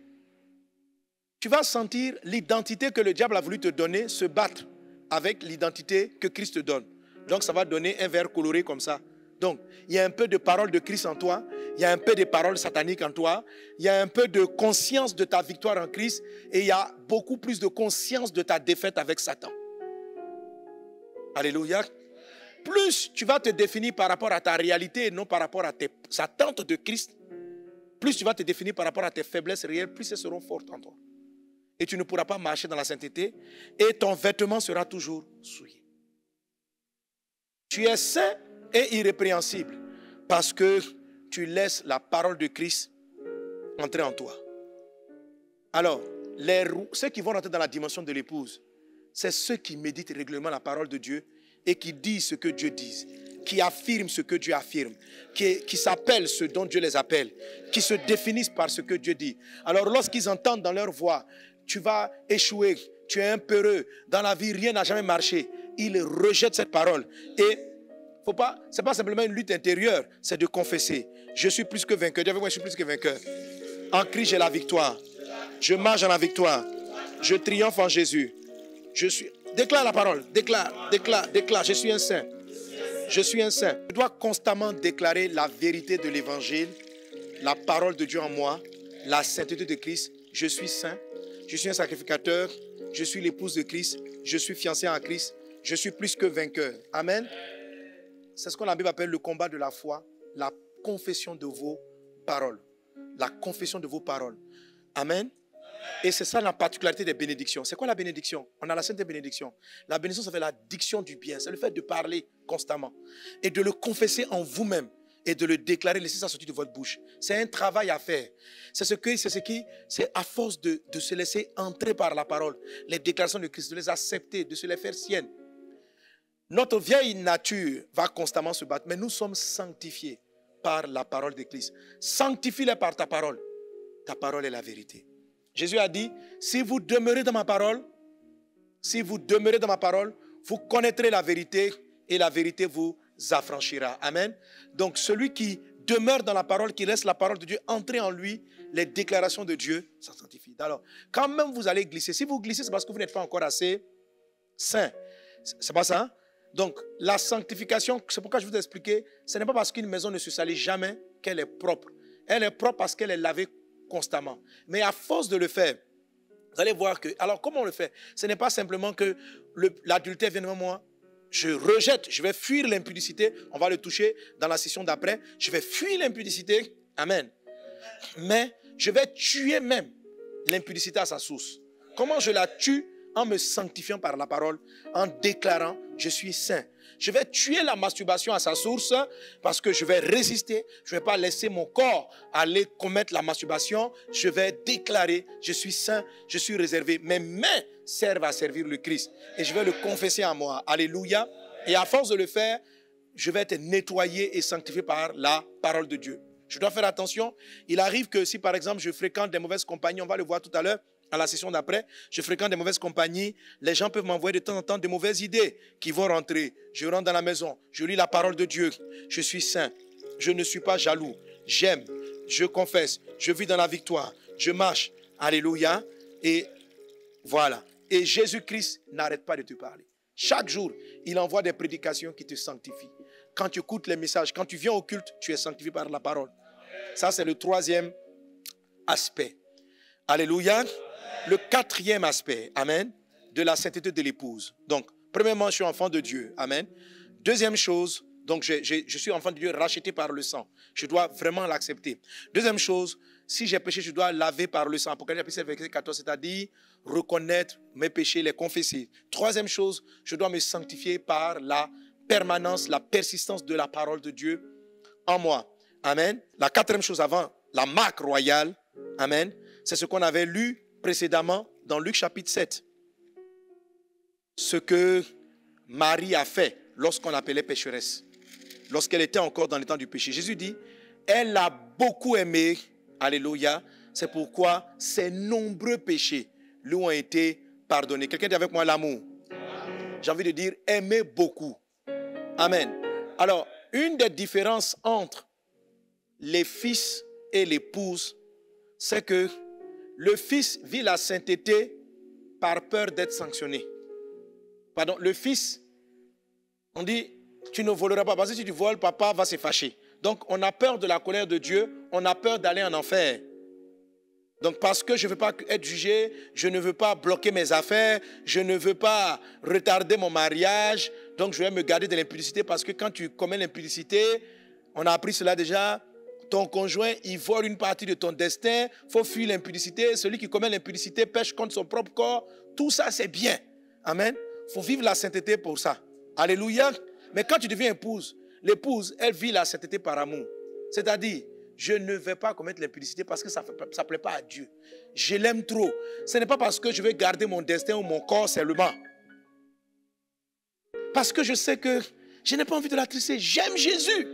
tu vas sentir l'identité que le diable a voulu te donner se battre avec l'identité que Christ te donne. Donc ça va donner un vert coloré comme ça. Donc il y a un peu de parole de Christ en toi, il y a un peu de paroles sataniques en toi, il y a un peu de conscience de ta victoire en Christ et il y a beaucoup plus de conscience de ta défaite avec Satan. Alléluia. Plus tu vas te définir par rapport à ta réalité et non par rapport à tes attentes de Christ, plus tu vas te définir par rapport à tes faiblesses réelles, plus elles seront fortes en toi. Et tu ne pourras pas marcher dans la sainteté et ton vêtement sera toujours souillé. Tu es saint et irrépréhensible parce que tu laisses la parole de Christ entrer en toi. Alors, ceux qui vont rentrer dans la dimension de l'épouse, c'est ceux qui méditent régulièrement la parole de Dieu et qui disent ce que Dieu dit, qui affirment ce que Dieu affirme, qui s'appellent ce dont Dieu les appelle, qui se définissent par ce que Dieu dit. Alors lorsqu'ils entendent dans leur voix, tu vas échouer, tu es un peureux, dans la vie rien n'a jamais marché, ils rejettent cette parole. Et ce n'est pas simplement une lutte intérieure, c'est de confesser. Je suis plus que vainqueur. Dis avec moi, je suis plus que vainqueur. En Christ, j'ai la victoire. Je marche dans la victoire. Je triomphe en Jésus. Déclare la parole. Déclare. Je suis un saint. Je suis un saint. Je dois constamment déclarer la vérité de l'évangile, la parole de Dieu en moi, la sainteté de Christ. Je suis saint. Je suis un sacrificateur. Je suis l'épouse de Christ. Je suis fiancé en Christ. Je suis plus que vainqueur. Amen. C'est ce que la Bible appelle le combat de la foi, la confession de vos paroles. La confession de vos paroles. Amen. Et c'est ça la particularité des bénédictions. C'est quoi la bénédiction? On a la sainte bénédiction. La bénédiction, ça fait la diction du bien. C'est le fait de parler constamment et de le confesser en vous-même et de le déclarer, laisser ça sortir de votre bouche. C'est un travail à faire. C'est à force de se laisser entrer par la parole, les déclarations de Christ, de les accepter, de se les faire siennes. Notre vieille nature va constamment se battre, mais nous sommes sanctifiés par la parole de Christ. Sanctifie-les par ta parole. Ta parole est la vérité. Jésus a dit, si vous demeurez dans ma parole, vous connaîtrez la vérité et la vérité vous affranchira. Amen. Donc celui qui demeure dans la parole, qui laisse la parole de Dieu entrer en lui, les déclarations de Dieu, ça sanctifie. Alors, quand même vous allez glisser, si vous glissez, c'est parce que vous n'êtes pas encore assez saint. C'est pas ça, hein? Donc, la sanctification, c'est pourquoi je vous ai expliqué, ce n'est pas parce qu'une maison ne se salit jamais qu'elle est propre. Elle est propre parce qu'elle est lavée constamment. Mais à force de le faire, vous allez voir que... Alors, comment on le fait? Ce n'est pas simplement que l'adultère vient devant moi, je rejette, je vais fuir l'impudicité, on va le toucher dans la session d'après, je vais fuir l'impudicité, amen. Mais je vais tuer même l'impudicité à sa source. Comment je la tue? En me sanctifiant par la parole, en déclarant, je suis saint. Je vais tuer la masturbation à sa source parce que je vais résister. Je ne vais pas laisser mon corps aller commettre la masturbation. Je vais déclarer, je suis saint, je suis réservé. Mes mains servent à servir le Christ. Et je vais le confesser en moi. Alléluia. Et à force de le faire, je vais être nettoyé et sanctifié par la parole de Dieu. Je dois faire attention. Il arrive que si par exemple je fréquente des mauvaises compagnies, on va le voir tout à l'heure, à la session d'après, je fréquente des mauvaises compagnies, les gens peuvent m'envoyer de temps en temps de mauvaises idées qui vont rentrer. Je rentre dans la maison, je lis la parole de Dieu, je suis saint, je ne suis pas jaloux, j'aime, je confesse, je vis dans la victoire, je marche, alléluia, et voilà. Et Jésus-Christ n'arrête pas de te parler. Chaque jour, il envoie des prédications qui te sanctifient. Quand tu écoutes les messages, quand tu viens au culte, tu es sanctifié par la parole. Ça, c'est le troisième aspect. Alléluia. Le quatrième aspect, amen, de la sainteté de l'épouse. Donc, premièrement, je suis enfant de Dieu, amen. Deuxième chose, Donc, je suis enfant de Dieu racheté par le sang. Je dois vraiment l'accepter. Deuxième chose, si j'ai péché, je dois laver par le sang. Apocalypse verset 14, c'est-à-dire reconnaître mes péchés, les confesser. Troisième chose, je dois me sanctifier par la permanence, la persistance de la parole de Dieu en moi. Amen. La quatrième chose avant la marque royale, amen, c'est ce qu'on avait lu précédemment dans Luc chapitre 7. Ce que Marie a fait lorsqu'on l'appelait pécheresse, lorsqu'elle était encore dans le temps du péché. Jésus dit, elle a beaucoup aimé, alléluia, c'est pourquoi ses nombreux péchés lui ont été pardonnés. Quelqu'un dit avec moi l'amour. J'ai envie de dire aimer beaucoup. Amen. Alors, une des différences entre les fils et l'épouse, c'est que le fils vit la sainteté par peur d'être sanctionné. Pardon, le fils, on dit, tu ne voleras pas, parce que si tu voles, papa va se fâcher. Donc, on a peur de la colère de Dieu, on a peur d'aller en enfer. Donc, parce que je ne veux pas être jugé, je ne veux pas bloquer mes affaires, je ne veux pas retarder mon mariage, donc je vais me garder de l'impudicité, parce que quand tu commets l'impudicité, on a appris cela déjà, ton conjoint, il vole une partie de ton destin, il faut fuir l'impudicité, celui qui commet l'impudicité pêche contre son propre corps, tout ça c'est bien. Amen. Il faut vivre la sainteté pour ça. Alléluia. Mais quand tu deviens épouse, l'épouse, elle vit la sainteté par amour. C'est-à-dire, je ne vais pas commettre l'impudicité parce que ça ne plaît pas à Dieu. Je l'aime trop. Ce n'est pas parce que je vais garder mon destin ou mon corps seulement. Parce que je sais que je n'ai pas envie de l'attrister. J'aime Jésus.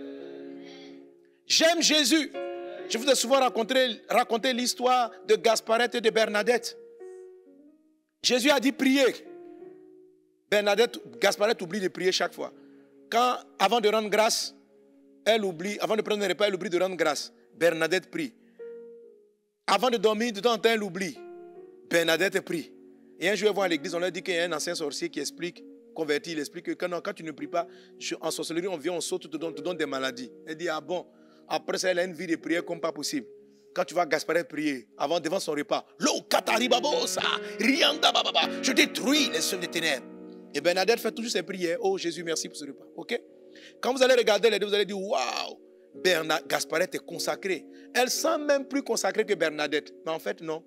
J'aime Jésus. Je vous ai souvent raconté l'histoire de Gasparette et de Bernadette. Jésus a dit prier. Gasparette oublie de prier chaque fois. Avant de rendre grâce, elle oublie, avant de prendre un repas, elle oublie de rendre grâce. Bernadette prie. Avant de dormir, de temps en temps, elle oublie. Bernadette prie. Et un jour, elle va à l'église, on leur dit qu'il y a un ancien sorcier qui explique, converti, il explique que quand tu ne pries pas, en sorcellerie, on vient, on saute, te donne des maladies. Elle dit, ah bon, après ça, elle a une vie de prière comme pas possible. Quand tu vas Gasparette prier, devant son repas, je détruis les cieux des ténèbres. Et Bernadette fait toujours ses prières. Oh Jésus, merci pour ce repas. Ok? Quand vous allez regarder les deux, vous allez dire, waouh, Gasparette est consacrée. Elle sent même plus consacrée que Bernadette. Mais en fait, non.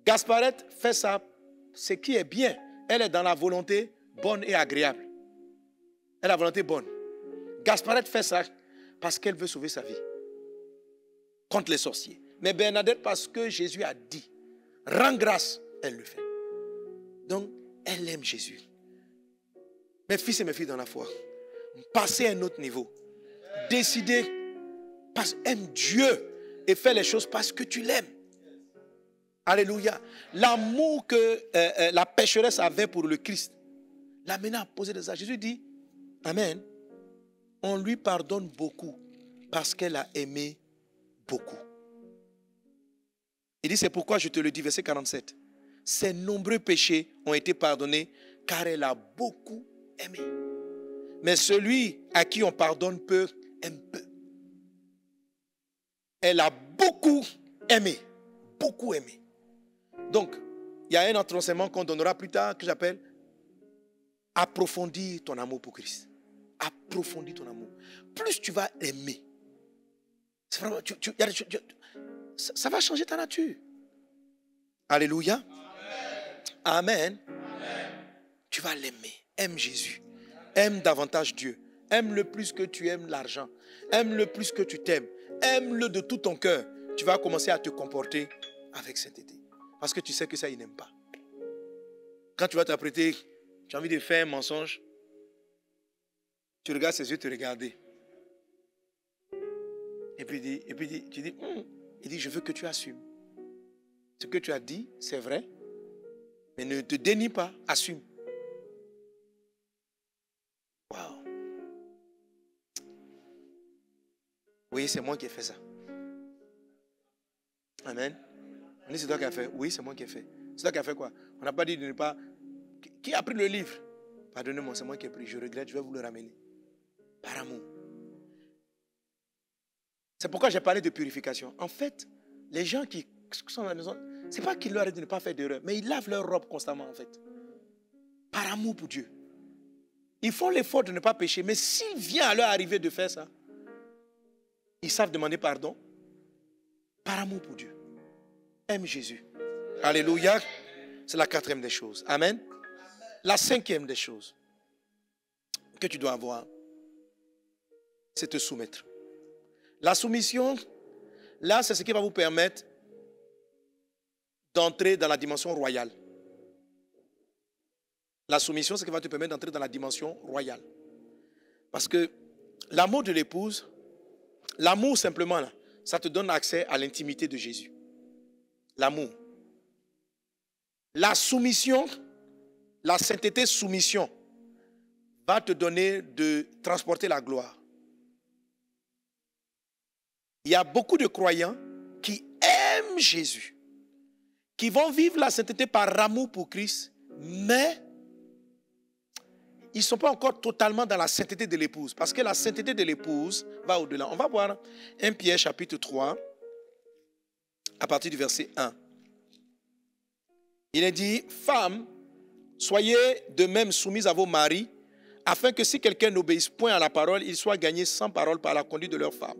Gasparette fait ça, ce qui est bien. Elle est dans la volonté bonne et agréable. Elle a la volonté bonne. Gasparette fait ça parce qu'elle veut sauver sa vie contre les sorciers. Mais Bernadette, parce que Jésus a dit, rends grâce, elle le fait. Donc, elle aime Jésus. Mes fils et mes filles dans la foi, passez à un autre niveau. Décidez, aime Dieu et fais les choses parce que tu l'aimes. Alléluia. L'amour que la pécheresse avait pour le Christ l'amena à poser des actes. Jésus dit, amen, on lui pardonne beaucoup parce qu'elle a aimé beaucoup. Il dit, c'est pourquoi je te le dis, verset 47. Ses nombreux péchés ont été pardonnés car elle a beaucoup aimé. Mais celui à qui on pardonne peu, aime peu. Elle a beaucoup aimé. Beaucoup aimé. Donc, il y a un autre enseignement qu'on donnera plus tard que j'appelle approfondir ton amour pour Christ. Approfondir ton amour. Plus tu vas aimer, c'est vraiment, ça va changer ta nature. Alléluia. Amen. Amen. Tu vas l'aimer. Aime Jésus. Aime davantage Dieu. Aime-le plus que tu aimes l'argent. Aime-le plus que tu t'aimes. Aime-le de tout ton cœur. Tu vas commencer à te comporter avec sainteté. Parce que tu sais que ça, il n'aime pas. Quand tu vas t'apprêter, tu as envie de faire un mensonge, tu regardes ses yeux te regarder. Et puis tu dis, il dit, je veux que tu assumes. Ce que tu as dit, c'est vrai. Mais ne te dénie pas, assume. Wow. Oui, c'est moi qui ai fait ça. Amen. On dit, c'est toi qui as fait. Oui, c'est moi qui ai fait. C'est toi qui as fait quoi? On n'a pas dit de ne pas... Qui a pris le livre? Pardonnez-moi, c'est moi qui ai pris. Je regrette, je vais vous le ramener. Par amour. C'est pourquoi j'ai parlé de purification. En fait, les gens qui sont à la maison, ce n'est pas qu'ils leur aident de ne pas faire d'erreur, mais ils lavent leur robe constamment en fait. Par amour pour Dieu. Ils font l'effort de ne pas pécher, mais s'il vient à leur arriver de faire ça, ils savent demander pardon par amour pour Dieu. Aime Jésus. Alléluia. C'est la 4e des choses. Amen. La 5e des choses que tu dois avoir, c'est te soumettre. La soumission, là, c'est ce qui va vous permettre d'entrer dans la dimension royale. La soumission, c'est ce qui va te permettre d'entrer dans la dimension royale. Parce que l'amour de l'épouse, l'amour simplement, là, ça te donne accès à l'intimité de Jésus. L'amour. La soumission, la sainteté soumission, va te donner de transporter la gloire. Il y a beaucoup de croyants qui aiment Jésus, qui vont vivre la sainteté par amour pour Christ, mais ils ne sont pas encore totalement dans la sainteté de l'épouse. Parce que la sainteté de l'épouse va au-delà. On va voir 1 Pierre chapitre 3, à partir du verset 1. Il est dit, femmes, soyez de même soumises à vos maris, afin que si quelqu'un n'obéisse point à la parole, il soit gagné sans parole par la conduite de leur femme,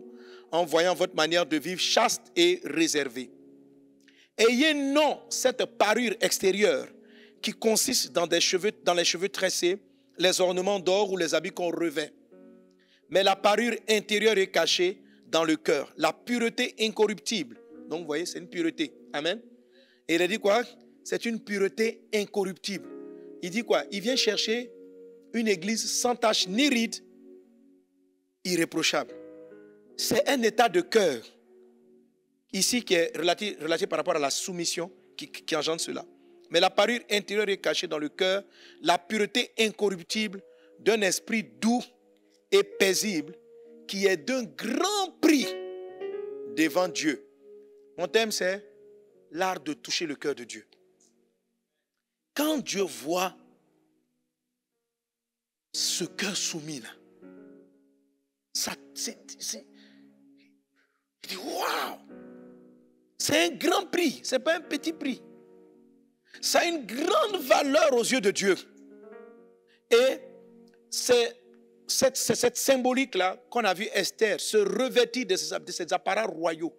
en voyant votre manière de vivre chaste et réservée. Ayez non cette parure extérieure qui consiste dans les cheveux tressés, les ornements d'or ou les habits qu'on revêt. Mais la parure intérieure est cachée dans le cœur, la pureté incorruptible. Donc vous voyez, c'est une pureté. Amen. Et il a dit quoi? C'est une pureté incorruptible. Il dit quoi? Il vient chercher une église sans tache ni ride, irréprochable. C'est un état de cœur, ici, qui est relatif par rapport à la soumission qui engendre cela. Mais la parure intérieure est cachée dans le cœur, la pureté incorruptible d'un esprit doux et paisible qui est d'un grand prix devant Dieu. Mon thème, c'est l'art de toucher le cœur de Dieu. Quand Dieu voit ce cœur soumis là, il dit waouh! C'est un grand prix, ce n'est pas un petit prix. Ça a une grande valeur aux yeux de Dieu. Et c'est cette symbolique-là qu'on a vu Esther se revêtir de ses apparats royaux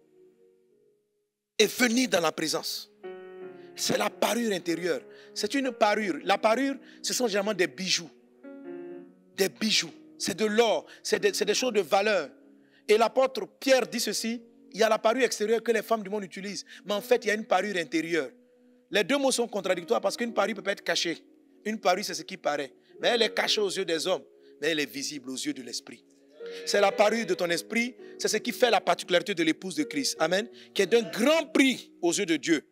et venir dans la présence. C'est la parure intérieure. C'est une parure. La parure, ce sont généralement des bijoux. Des bijoux. C'est de l'or. C'est des choses de valeur. Et l'apôtre Pierre dit ceci, il y a la parure extérieure que les femmes du monde utilisent. Mais en fait, il y a une parure intérieure. Les deux mots sont contradictoires parce qu'une parure peut pas être cachée. Une parure, c'est ce qui paraît. Mais elle est cachée aux yeux des hommes. Mais elle est visible aux yeux de l'esprit. C'est la parure de ton esprit. C'est ce qui fait la particularité de l'épouse de Christ. Amen. Qui est d'un grand prix aux yeux de Dieu.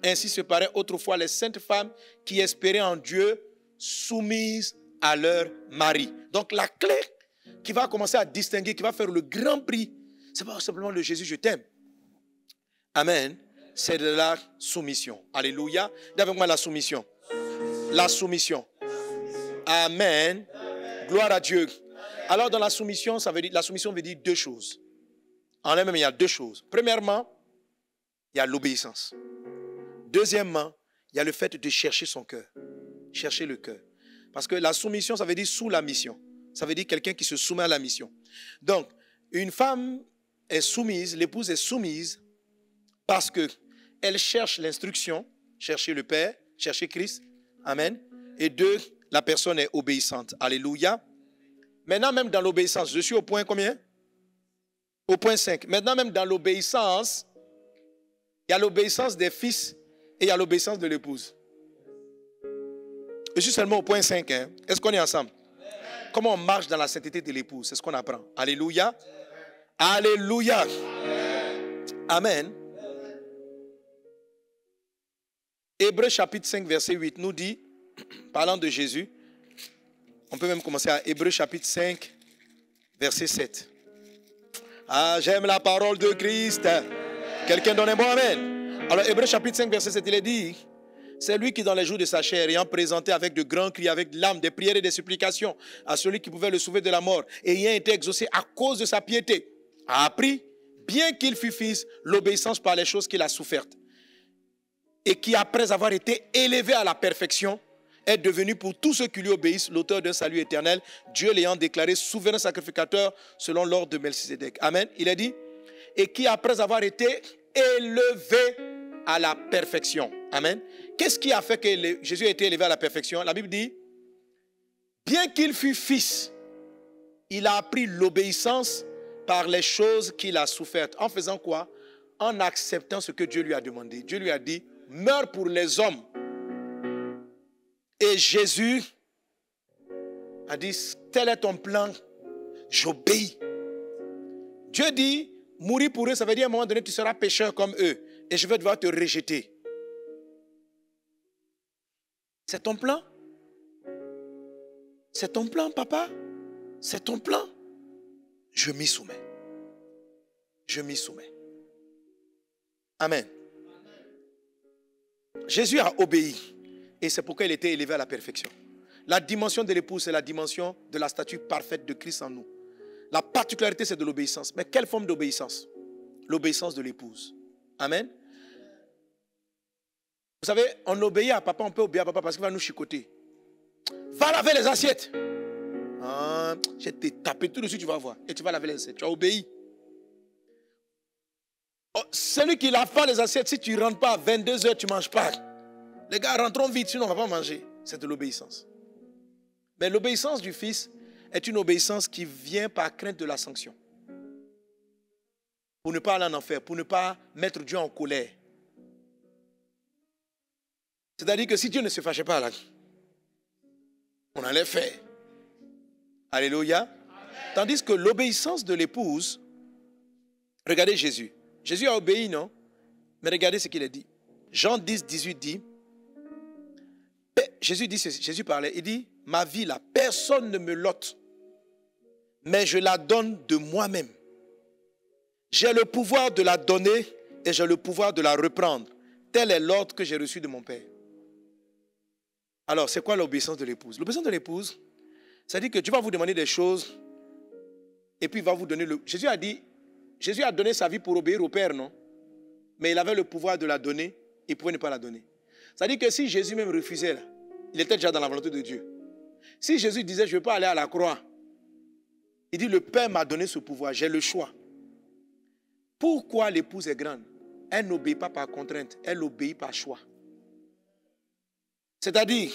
Ainsi se paraît autrefois les saintes femmes qui espéraient en Dieu, soumises à leur mari. Donc la clé qui va commencer à distinguer, qui va faire le grand prix, ce n'est pas simplement le Jésus, je t'aime. Amen. C'est de la soumission. Alléluia. Dis avec moi la soumission. La soumission. Amen. Gloire à Dieu. Alors dans la soumission, la soumission veut dire deux choses. En elle-même, il y a deux choses. Premièrement, il y a l'obéissance. Deuxièmement, il y a le fait de chercher son cœur. Chercher le cœur. Parce que la soumission, ça veut dire sous la mission. Ça veut dire quelqu'un qui se soumet à la mission. Donc, une femme est soumise, l'épouse est soumise parce qu'elle cherche l'instruction, chercher le Père, chercher Christ. Amen. Et deux, la personne est obéissante. Alléluia. Maintenant, même dans l'obéissance, je suis au point combien? Au point 5. Maintenant, même dans l'obéissance, il y a l'obéissance des fils et il y a l'obéissance de l'épouse. Je suis seulement au point 5. Hein. Est-ce qu'on est ensemble? Comment on marche dans la sainteté de l'épouse? C'est ce qu'on apprend. Alléluia. Alléluia. Amen. Hébreux chapitre 5, verset 8 nous dit, parlant de Jésus, on peut même commencer à Hébreux chapitre 5, verset 7. Ah, j'aime la parole de Christ. Quelqu'un donne un bon amen. Alors, Hébreux chapitre 5, verset 7, il est dit, c'est lui qui, dans les jours de sa chair, ayant présenté avec de grands cris, avec l'âme, des prières et des supplications à celui qui pouvait le sauver de la mort, et ayant été exaucé à cause de sa piété, a appris, bien qu'il fût fils, l'obéissance par les choses qu'il a souffertes. Et qui, après avoir été élevé à la perfection, est devenu pour tous ceux qui lui obéissent l'auteur d'un salut éternel, Dieu l'ayant déclaré souverain sacrificateur selon l'ordre de Melchisédek. Amen. Il a dit, et qui après avoir été élevé à la perfection. Amen. Qu'est-ce qui a fait que Jésus a été élevé à la perfection? La Bible dit, bien qu'il fût fils, il a appris l'obéissance par les choses qu'il a souffertes. En faisant quoi? En acceptant ce que Dieu lui a demandé. Dieu lui a dit, meurs pour les hommes. Et Jésus a dit, tel est ton plan, j'obéis. Dieu dit, mourir pour eux, ça veut dire à un moment donné, tu seras pécheur comme eux. Et je vais devoir te rejeter. C'est ton plan? C'est ton plan, papa? C'est ton plan? Je m'y soumets. Je m'y soumets. Amen. Jésus a obéi. Et c'est pourquoi il était élevé à la perfection. La dimension de l'épouse, c'est la dimension de la statue parfaite de Christ en nous. La particularité, c'est de l'obéissance. Mais quelle forme d'obéissance? L'obéissance de l'épouse. Amen. Vous savez, on obéit à papa, on peut obéir à papa parce qu'il va nous chicoter. Va laver les assiettes. Ah, je vais te taper tout de suite, tu vas voir. Et tu vas laver les assiettes. Tu as obéi. Oh, celui qui lave pas les assiettes, si tu ne rentres pas à 22h, tu ne manges pas. Les gars, rentrons vite, sinon on ne va pas manger. C'est de l'obéissance. Mais l'obéissance du Fils est une obéissance qui vient par crainte de la sanction. Pour ne pas aller en enfer, pour ne pas mettre Dieu en colère. C'est-à-dire que si Dieu ne se fâchait pas là, on allait faire. Alléluia. Amen. Tandis que l'obéissance de l'épouse, regardez Jésus. Jésus a obéi, non? Mais regardez ce qu'il a dit. Jean 10, 18 dit, Jésus parlait, il dit, ma vie là, personne ne me l'ôte, mais je la donne de moi-même. J'ai le pouvoir de la donner et j'ai le pouvoir de la reprendre. Tel est l'ordre que j'ai reçu de mon Père. Alors, c'est quoi l'obéissance de l'épouse? L'obéissance de l'épouse, c'est-à-dire que Dieu va vous demander des choses et puis il va vous donner le... Jésus a donné sa vie pour obéir au Père, non? Mais il avait le pouvoir de la donner, il pouvait ne pas la donner. C'est-à-dire que si Jésus même refusait, là, il était déjà dans la volonté de Dieu. Si Jésus disait, je ne veux pas aller à la croix, il dit, le Père m'a donné ce pouvoir, j'ai le choix. Pourquoi l'épouse est grande? Elle n'obéit pas par contrainte, elle obéit par choix. C'est-à-dire,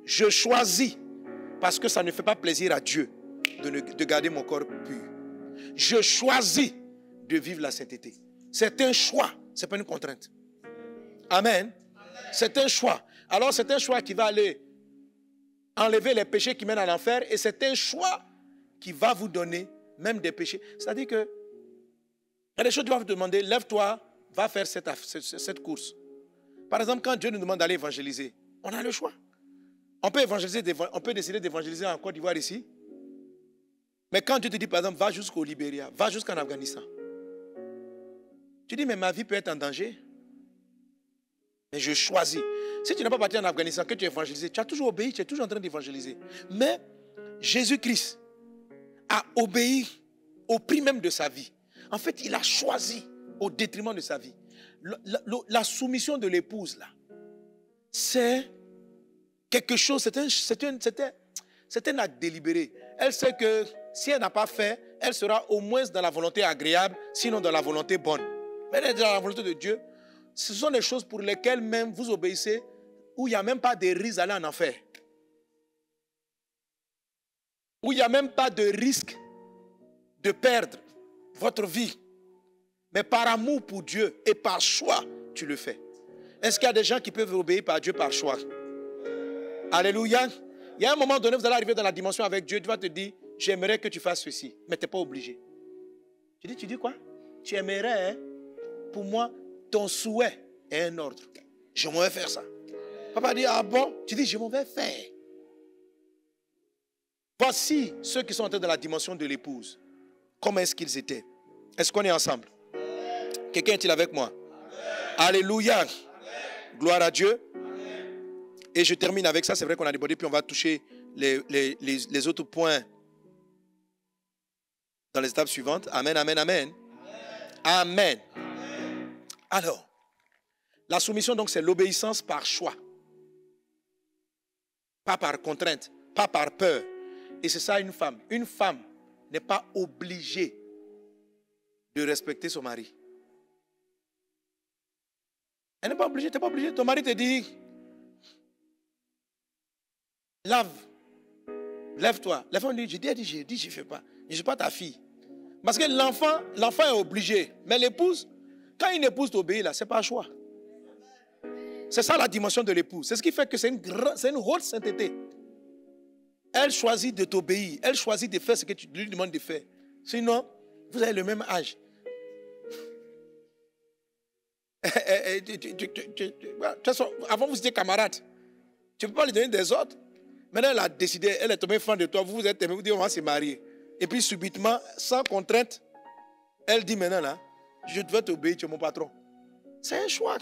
je choisis, parce que ça ne fait pas plaisir à Dieu de garder mon corps pur. Je choisis de vivre la sainteté. C'est un choix, ce n'est pas une contrainte. Amen. C'est un choix. Alors c'est un choix qui va aller enlever les péchés qui mènent à l'enfer et c'est un choix qui va vous donner même des péchés. C'est-à-dire que il y a des choses que Dieu va vous demander, lève-toi, va faire cette course. Par exemple, quand Dieu nous demande d'aller évangéliser, on a le choix. On peut décider d'évangéliser en Côte d'Ivoire ici. Mais quand Dieu te dit, par exemple, va jusqu'au Libéria, va jusqu'en Afghanistan. Tu dis, mais ma vie peut être en danger. Mais je choisis. Si tu n'es pas parti en Afghanistan, que tu es évangélisé, tu as toujours obéi, tu es toujours en train d'évangéliser. Mais Jésus-Christ a obéi au prix même de sa vie. En fait, il a choisi au détriment de sa vie. La soumission de l'épouse, là, c'est quelque chose, c'est un acte délibéré. Elle sait que si elle n'a pas fait, elle sera au moins dans la volonté agréable, sinon dans la volonté bonne. Mais elle est dans la volonté de Dieu. Ce sont des choses pour lesquelles même vous obéissez, où il n'y a même pas de risque d'aller en enfer. Où il n'y a même pas de risque de perdre votre vie. Mais par amour pour Dieu et par choix, tu le fais. Est-ce qu'il y a des gens qui peuvent obéir par Dieu par choix? Alléluia. Il y a un moment donné, vous allez arriver dans la dimension avec Dieu. Dieu va te dire, j'aimerais que tu fasses ceci. Mais tu n'es pas obligé. Tu dis quoi? Tu aimerais, hein? Pour moi, ton souhait est un ordre. Je m'en vais faire ça. Papa dit, ah bon? Tu dis, je m'en vais faire. Voici ceux qui sont en train de la dimension de l'épouse. Comment est-ce qu'ils étaient? Est-ce qu'on est ensemble? Quelqu'un est-il avec moi? Alléluia. Amen. Gloire à Dieu. Amen. Et je termine avec ça. C'est vrai qu'on a débordé, puis on va toucher les autres points dans les étapes suivantes. Amen, amen, amen. Amen. Amen. Alors, la soumission, donc, c'est l'obéissance par choix. pas par contrainte, pas par peur. Et c'est ça une femme. Une femme n'est pas obligée de respecter son mari. Elle n'est pas obligée, tu n'es pas obligé. Ton mari te dit, lève-toi. La femme dit, je ne fais pas. Je ne suis pas ta fille. Parce que l'enfant est obligé. Mais l'épouse, quand une épouse t'obéit, là, ce n'est pas un choix. C'est ça la dimension de l'épouse. C'est ce qui fait que c'est une haute sainteté. Elle choisit de t'obéir. Elle choisit de faire ce que tu lui demandes de faire. Sinon, vous avez le même âge. Avant, vous étiez camarades. Tu ne peux pas lui donner des ordres. Maintenant, elle a décidé, elle est tombée fan de toi. Vous vous êtes aimés, vous dites, on va se marier. Et puis, subitement, sans contrainte, elle dit maintenant, là, je dois t'obéir, tu es mon patron. C'est un choix.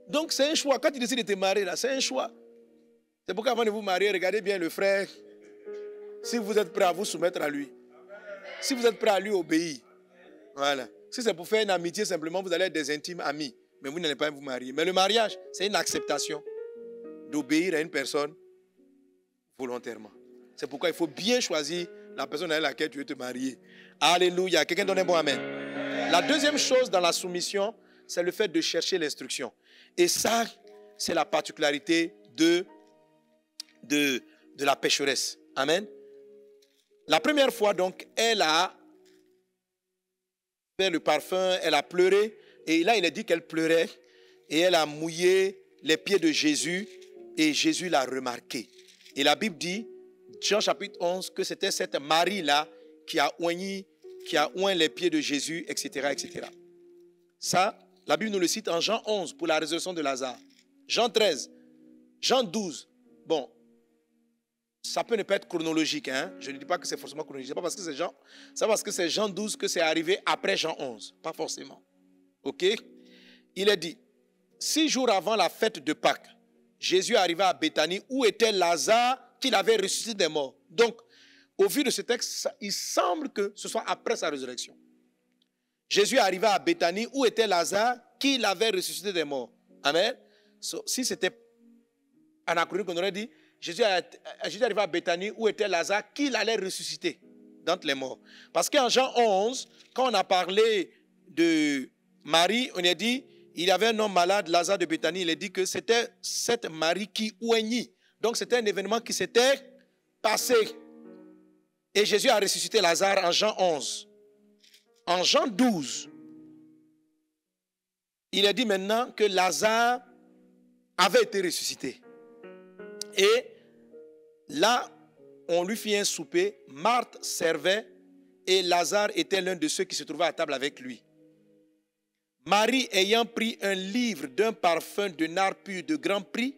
Donc, c'est un choix. Quand tu décides de te marier, là, c'est un choix. C'est pourquoi avant de vous marier, regardez bien le frère. Si vous êtes prêt à vous soumettre à lui. Si vous êtes prêt à lui obéir. Voilà. Si c'est pour faire une amitié, simplement, vous allez être des intimes amis. Mais vous n'allez pas vous marier. Mais le mariage, c'est une acceptation d'obéir à une personne volontairement. C'est pourquoi il faut bien choisir la personne avec laquelle tu veux te marier. Alléluia. Quelqu'un donne un bon amen. La deuxième chose dans la soumission, c'est le fait de chercher l'instruction. Et ça, c'est la particularité de la pécheresse. Amen. La première fois, donc, elle a fait le parfum, elle a pleuré. Et là, il est dit qu'elle pleurait. Et elle a mouillé les pieds de Jésus. Et Jésus l'a remarqué. Et la Bible dit, Jean chapitre 11, que c'était cette Marie-là qui a oint les pieds de Jésus, etc., etc. Ça, la Bible nous le cite en Jean 11 pour la résurrection de Lazare. Jean 13, Jean 12. Bon, ça peut ne pas être chronologique. Hein? Je ne dis pas que c'est forcément chronologique. C'est pas parce que c'est Jean 12 que c'est arrivé après Jean 11. Pas forcément. OK? Il est dit, 6 jours avant la fête de Pâques, Jésus arriva à Béthanie où était Lazare qu'il avait ressuscité des morts. Donc, au vu de ce texte, il semble que ce soit après sa résurrection. Jésus arriva à Béthanie où était Lazare qu'il avait ressuscité des morts. Amen. Si c'était anachronique, on aurait dit Jésus arriva à Béthanie où était Lazare qu'il allait ressusciter d'entre les morts. Parce qu'en Jean 11, quand on a parlé de Marie, on a dit il y avait un homme malade, Lazare de Béthanie. Il a dit que c'était cette Marie qui oignit. Donc c'était un événement qui s'était passé. Et Jésus a ressuscité Lazare en Jean 11. En Jean 12, il est dit maintenant que Lazare avait été ressuscité. Et là, on lui fit un souper. Marthe servait et Lazare était l'un de ceux qui se trouvaient à table avec lui. Marie, ayant pris un livre d'un parfum de nard pur de grand prix,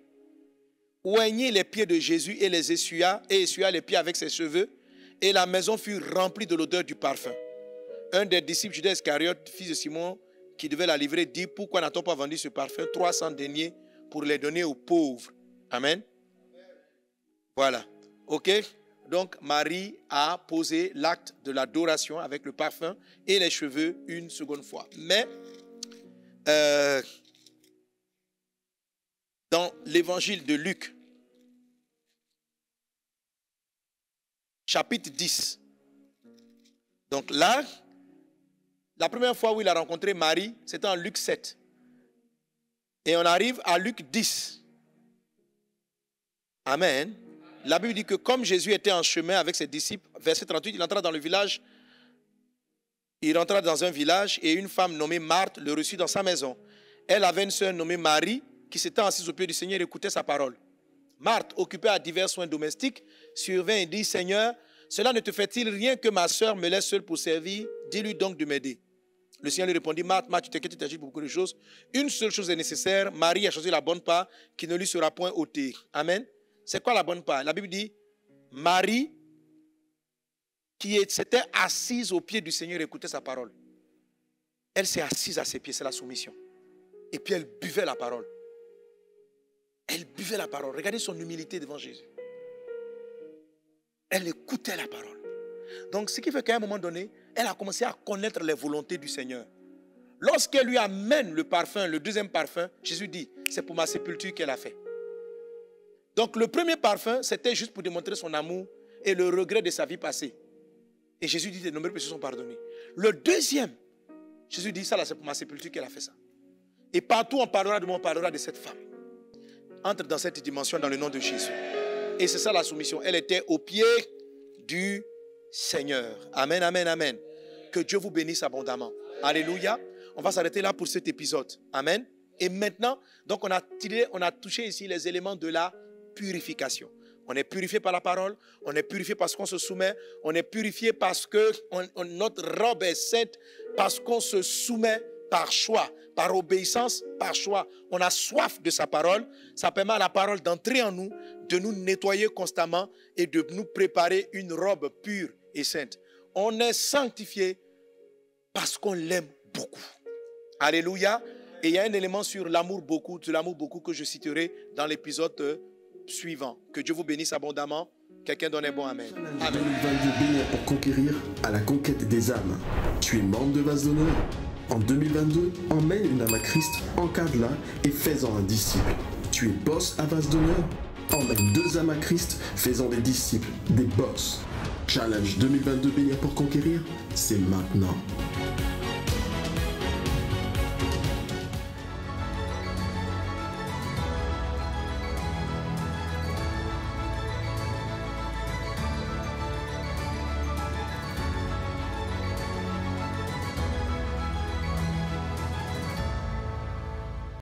oignit les pieds de Jésus et les essuya les pieds avec ses cheveux, et la maison fut remplie de l'odeur du parfum. Un des disciples, Judas Iscariote, fils de Simon, qui devait la livrer, dit, pourquoi n'a-t-on pas vendu ce parfum 300 deniers pour les donner aux pauvres? Amen. Voilà. OK? Donc, Marie a posé l'acte de l'adoration avec le parfum et les cheveux une seconde fois. Mais, dans l'évangile de Luc, chapitre 10, donc là, la première fois où il a rencontré Marie, c'était en Luc 7. Et on arrive à Luc 10. Amen. La Bible dit que comme Jésus était en chemin avec ses disciples, verset 38, il entra dans le village. Il rentra dans un village et une femme nommée Marthe le reçut dans sa maison. Elle avait une sœur nommée Marie qui s'était assise au pied du Seigneur et écoutait sa parole. Marthe, occupée à divers soins domestiques, survint et dit, Seigneur, cela ne te fait-il rien que ma sœur me laisse seule pour servir? Dis-lui donc de m'aider. Le Seigneur lui répondit, Marthe, tu t'inquiètes, tu t'agites pour beaucoup de choses. Une seule chose est nécessaire. Marie a choisi la bonne part qui ne lui sera point ôtée. Amen. C'est quoi la bonne part? La Bible dit, Marie qui s'était assise au pied du Seigneur et écoutait sa parole. Elle s'est assise à ses pieds, c'est la soumission. Et puis elle buvait la parole. Elle buvait la parole. Regardez son humilité devant Jésus. Elle écoutait la parole. Donc ce qui fait qu'à un moment donné, elle a commencé à connaître les volontés du Seigneur. Lorsqu'elle lui amène le parfum, le deuxième parfum, Jésus dit, c'est pour ma sépulture qu'elle a fait. Donc le premier parfum, c'était juste pour démontrer son amour et le regret de sa vie passée. Et Jésus dit, de nombreux péchés sont pardonnés. Le deuxième, Jésus dit, ça là, c'est pour ma sépulture qu'elle a fait ça. Et partout on parlera de moi, on parlera de cette femme. Entre dans cette dimension dans le nom de Jésus. Et c'est ça la soumission. Elle était au pied du Seigneur. Amen, amen, amen. Que Dieu vous bénisse abondamment. Alléluia. On va s'arrêter là pour cet épisode. Amen. Et maintenant, donc on a touché ici les éléments de la purification. On est purifié par la parole, on est purifié parce qu'on se soumet, on est purifié parce que notre robe est sainte, parce qu'on se soumet par choix, par obéissance, par choix. On a soif de sa parole. Ça permet à la parole d'entrer en nous, de nous nettoyer constamment et de nous préparer une robe pure et sainte. On est sanctifié parce qu'on l'aime beaucoup. Alléluia. Et il y a un élément sur l'amour beaucoup, de l'amour beaucoup que je citerai dans l'épisode suivant. Que Dieu vous bénisse abondamment. Quelqu'un donne un bon amen. Amen. 2022 bénir pour conquérir à la conquête des âmes. Tu es membre de Vase d'honneur. En 2022, emmène une âme à Christ, encadre-la et fais-en un disciple. Tu es boss à Vase d'honneur. Emmène 2 âmes à Christ, fais-en des disciples, des boss. Challenge 2022 bénir pour conquérir, c'est maintenant.